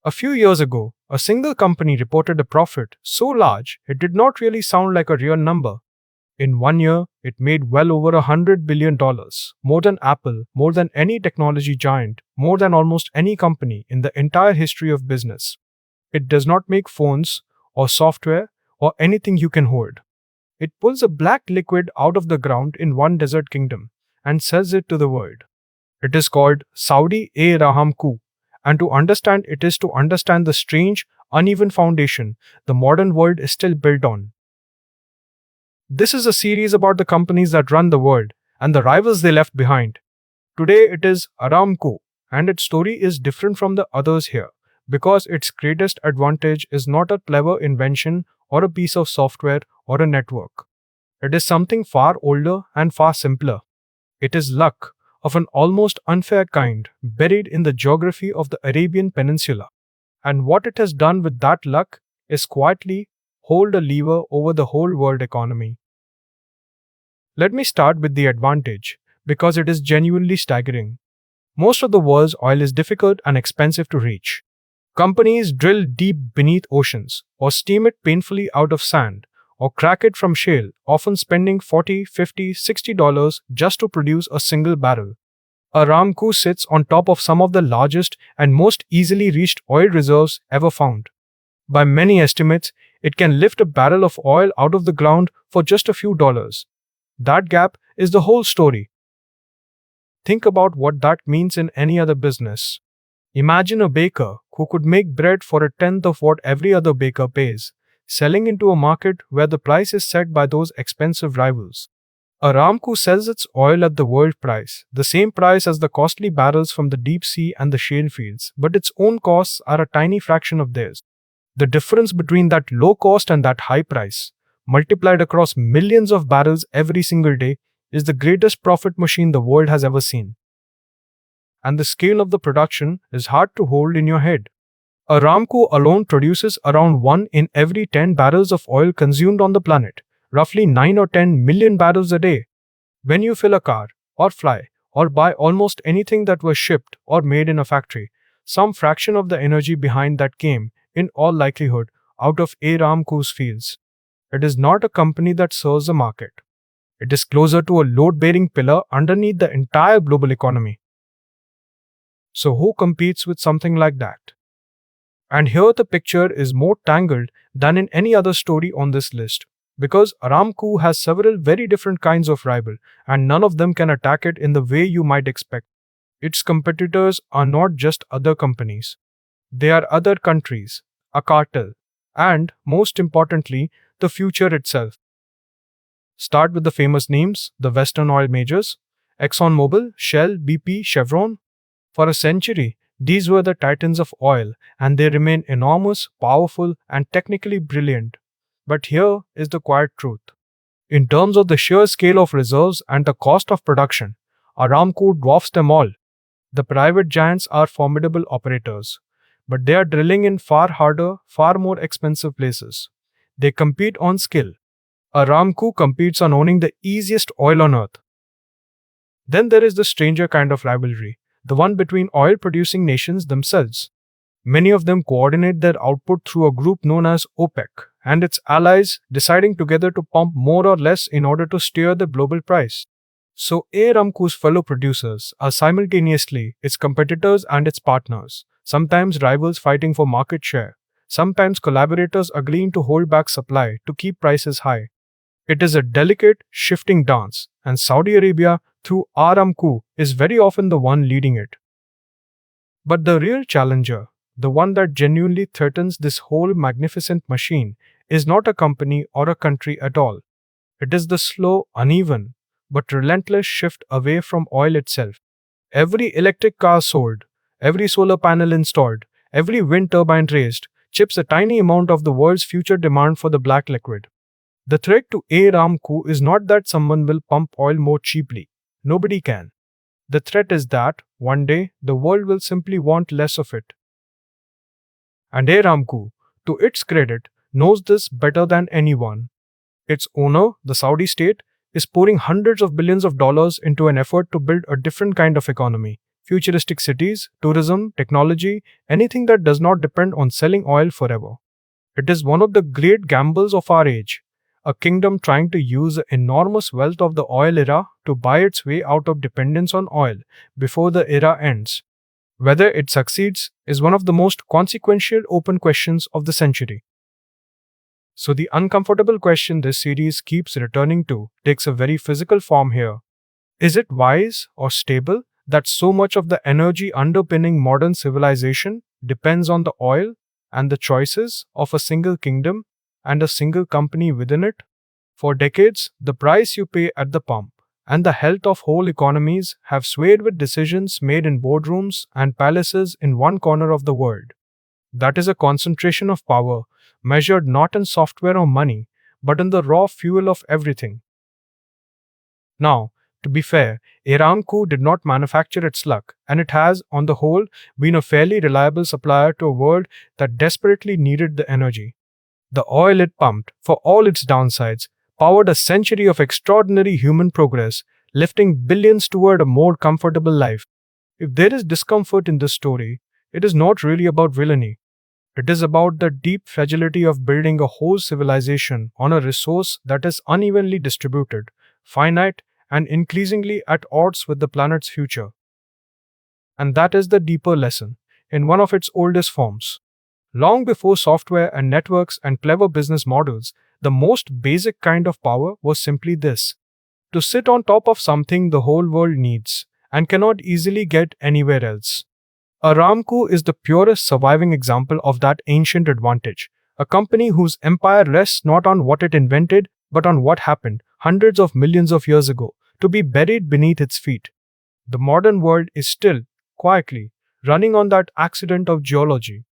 A few years ago, a single company reported a profit so large it did not really sound like a real number. In 1 year, it made well over $100 billion, more than Apple, more than any technology giant, more than almost any company in the entire history of business. It does not make phones or software or anything you can hold. It pulls a black liquid out of the ground in one desert kingdom and sells it to the world. It is called Saudi Aramco, and to understand it is to understand the strange, uneven foundation the modern world is still built on. This is a series about the companies that run the world and the rivals they left behind. Today it is Aramco, and its story is different from the others here because its greatest advantage is not a clever invention or a piece of software or a network. It is something far older and far simpler. It is luck of an almost unfair kind buried in the geography of the Arabian Peninsula. And what it has done with that luck is quietly hold a lever over the whole world economy. Let me start with the advantage, because it is genuinely staggering. Most of the world's oil is difficult and expensive to reach. Companies drill deep beneath oceans, or steam it painfully out of sand, or crack it from shale, often spending $40, $50, $60 just to produce a single barrel. Aramco sits on top of some of the largest and most easily reached oil reserves ever found. By many estimates, it can lift a barrel of oil out of the ground for just a few dollars. That gap is the whole story. Think about what that means in any other business. Imagine a baker who could make bread for a tenth of what every other baker pays, selling into a market where the price is set by those expensive rivals. Aramco sells its oil at the world price, the same price as the costly barrels from the deep sea and the shale fields, but its own costs are a tiny fraction of theirs. The difference between that low cost and that high price, multiplied across millions of barrels every single day, is the greatest profit machine the world has ever seen. And the scale of the production is hard to hold in your head. Aramco alone produces around 1 in every 10 barrels of oil consumed on the planet, roughly 9 or 10 million barrels a day. When you fill a car, or fly, or buy almost anything that was shipped or made in a factory, some fraction of the energy behind that came, in all likelihood, out of Aramco's fields. It is not a company that serves a market. It is closer to a load-bearing pillar underneath the entire global economy. So who competes with something like that? And here the picture is more tangled than in any other story on this list, because Aramco has several very different kinds of rival, and none of them can attack it in the way you might expect. Its competitors are not just other companies. They are other countries, a cartel, and, most importantly, the future itself. Start with the famous names, the Western oil majors, ExxonMobil, Shell, BP, Chevron. For a century, these were the titans of oil, and they remain enormous, powerful, and technically brilliant. But here is the quiet truth. In terms of the sheer scale of reserves and the cost of production, Aramco dwarfs them all. The private giants are formidable operators, but they are drilling in far harder, far more expensive places. They compete on skill. Aramco competes on owning the easiest oil on earth. Then there is the stranger kind of rivalry, the one between oil-producing nations themselves. Many of them coordinate their output through a group known as OPEC and its allies, deciding together to pump more or less in order to steer the global price. So Aramco's fellow producers are simultaneously its competitors and its partners, sometimes rivals fighting for market share, sometimes collaborators agreeing to hold back supply to keep prices high. It is a delicate, shifting dance, and Saudi Arabia, through Aramco, is very often the one leading it. But the real challenger, the one that genuinely threatens this whole magnificent machine, is not a company or a country at all. It is the slow, uneven, but relentless shift away from oil itself. Every electric car sold, every solar panel installed, every wind turbine raised, chips a tiny amount of the world's future demand for the black liquid. The threat to Aramco is not that someone will pump oil more cheaply. Nobody can. The threat is that, one day, the world will simply want less of it. And Aramco, to its credit, knows this better than anyone. Its owner, the Saudi state, is pouring hundreds of billions of dollars into an effort to build a different kind of economy, futuristic cities, tourism, technology, anything that does not depend on selling oil forever. It is one of the great gambles of our age. A kingdom trying to use the enormous wealth of the oil era to buy its way out of dependence on oil before the era ends. Whether it succeeds is one of the most consequential open questions of the century. So, the uncomfortable question this series keeps returning to takes a very physical form here. Is it wise or stable that so much of the energy underpinning modern civilization depends on the oil and the choices of a single kingdom and a single company within it? For decades, the price you pay at the pump and the health of whole economies have swayed with decisions made in boardrooms and palaces in one corner of the world. That is a concentration of power, measured not in software or money, but in the raw fuel of everything. Now, to be fair, Aramco did not manufacture its luck, and it has, on the whole, been a fairly reliable supplier to a world that desperately needed the energy. The oil it pumped, for all its downsides, powered a century of extraordinary human progress, lifting billions toward a more comfortable life. If there is discomfort in this story, it is not really about villainy. It is about the deep fragility of building a whole civilization on a resource that is unevenly distributed, finite, and increasingly at odds with the planet's future. And that is the deeper lesson, in one of its oldest forms. Long before software and networks and clever business models, the most basic kind of power was simply this: to sit on top of something the whole world needs and cannot easily get anywhere else. Aramco is the purest surviving example of that ancient advantage, a company whose empire rests not on what it invented, but on what happened hundreds of millions of years ago, to be buried beneath its feet. The modern world is still, quietly, running on that accident of geology,